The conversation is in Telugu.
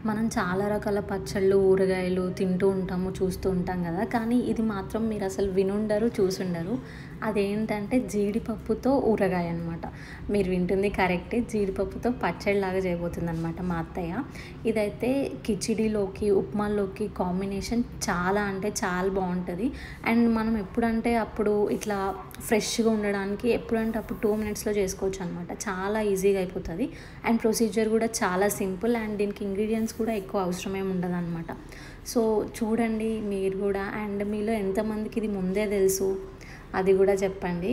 మనం చాలా రకాల పచ్చళ్ళు, ఊరగాయలు తింటూ ఉంటాము, చూస్తూ ఉంటాం గదా! కానీ ఇది మాత్రం మీరసలు వినుండరు, చూసుండరు. అదేంటంటే జీడిపప్పుతో ఊరగాయ అనమాట. మీరు వింటుంది కరెక్టే. జీడిపప్పుతో పచ్చడిలాగా చేయబోతుందనమాట మా అత్తయ్య. ఇదైతే కిచిడీలోకి, ఉప్మాలోకి కాంబినేషన్ చాలా అంటే చాలా బావుంటది. అండ్ మనం ఎప్పుడంటే అప్పుడు ఇట్లా ఫ్రెష్‌గా ఉండడానికి ఎప్పుడంటే అప్పుడు 2 మినిట్స్‌లో చేసుకోవచ్చనమాట. చాలా ఈజీగా అయిపోతది. అండ్ ప్రొసీజర్ గూడా చాలా సింపుల్ అండ్ దీనికి ఇంగ్రీడియెంట్స్ కూడా ఎక్కువ అవసరమేమి ఉండదనమాట. సో, చూడండి మీరు గూడా. అండ్ మీలో ఎంతమందికి ఇది ముందే తెలుసు అది గూడా చెప్పండి.